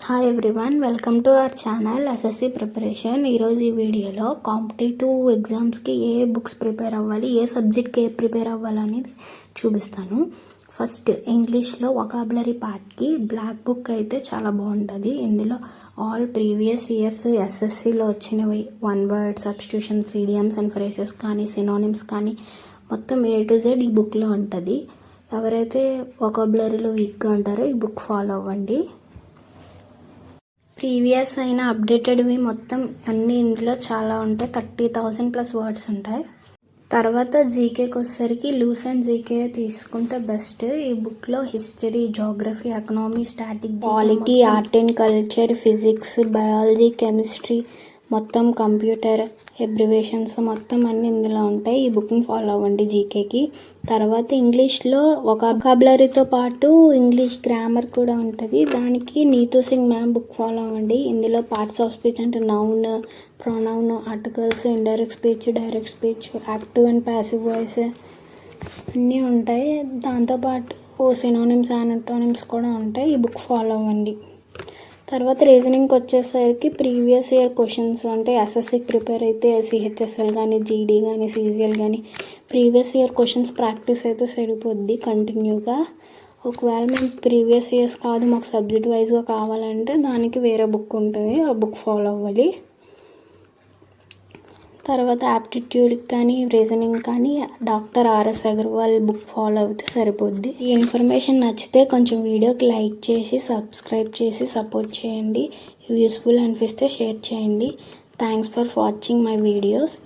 Hi everyone, welcome to our channel SSC preparation. ఈరోజు ఈ వీడియోలో కాంపిటేటివ్ ఎగ్జామ్స్కి ఏ బుక్స్ ప్రిపేర్ అవ్వాలి, ఏ సబ్జెక్ట్కి ఏ ప్రిపేర్ అవ్వాలి అనేది చూపిస్తాను. ఫస్ట్ ఇంగ్లీష్లో వొకాబులరీ పార్ట్కి బ్లాక్ బుక్ అయితే చాలా బాగుంటుంది. ఇందులో ఆల్ ప్రీవియస్ ఇయర్స్ ఎస్ఎస్సిలో వచ్చినవి one word substitutions, idioms and phrases కానీ సినోనిమ్స్ కానీ మొత్తం A to Z ఈ బుక్లో ఉంటుంది. ఎవరైతే వొకాబులరీలో వీక్గా ఉంటారో ఈ బుక్ ఫాలో అవ్వండి. ప్రీవియస్ అయిన అప్డేటెడ్వి మొత్తం అన్నీ ఇందులో చాలా ఉంటాయి. 30,000+ వర్డ్స్ ఉంటాయి. తర్వాత జీకేకి వచ్చేసరికి లూస్ అండ్ జీకే తీసుకుంటే బెస్ట్. ఈ బుక్లో history, geography, economy, static, polity, art and culture, physics, biology, chemistry, మొత్తం కంప్యూటర్, ఎబ్రివేషన్స్ మొత్తం అన్నీ ఇందులో ఉంటాయి. ఈ బుక్ని ఫాలో అవ్వండి జీకేకి. తర్వాత ఇంగ్లీష్లో వొకాబులరీతో పాటు ఇంగ్లీష్ గ్రామర్ కూడా ఉంటుంది. దానికి Neetu Singh ma'am book follow అవ్వండి. ఇందులో పార్ట్స్ ఆఫ్ స్పీచ్ అంటే noun, pronoun, articles, indirect speech, direct speech, active and passive voice అన్నీ ఉంటాయి. దాంతోపాటు సినోనిమ్స్, యాంటోనిమ్స్ కూడా ఉంటాయి. ఈ బుక్ ఫాలో అవ్వండి. తర్వాత రీజనింగ్కి వచ్చేసరికి ప్రీవియస్ ఇయర్ క్వశ్చన్స్ అంటే ఎస్ఎస్సికి ప్రిపేర్ అయితే సిహెచ్ఎస్ఎల్ కానీ, జీడీ కానీ, సీజీఎల్ కానీ ప్రీవియస్ ఇయర్ క్వశ్చన్స్ ప్రాక్టీస్ అయితే సరిపోద్ది కంటిన్యూగా. ఒకవేళ మేము ప్రీవియస్ ఇయర్స్ కాదు, మాకు సబ్జెక్ట్ వైజ్గా కావాలంటే దానికి వేరే బుక్ ఉంటుంది, ఆ బుక్ ఫాలో అవ్వాలి. తర్వాత యాప్టిట్యూడ్కి కానీ రీజనింగ్ కానీ doctor RS Agarwal book follow అవుతే సరిపోద్ది. ఈ ఇన్ఫర్మేషన్ నచ్చితే కొంచెం వీడియోకి లైక్ చేసి సబ్స్క్రైబ్ చేసి సపోర్ట్ చేయండి. యూస్ఫుల్ అనిపిస్తే షేర్ చేయండి. Thanks for watching my videos.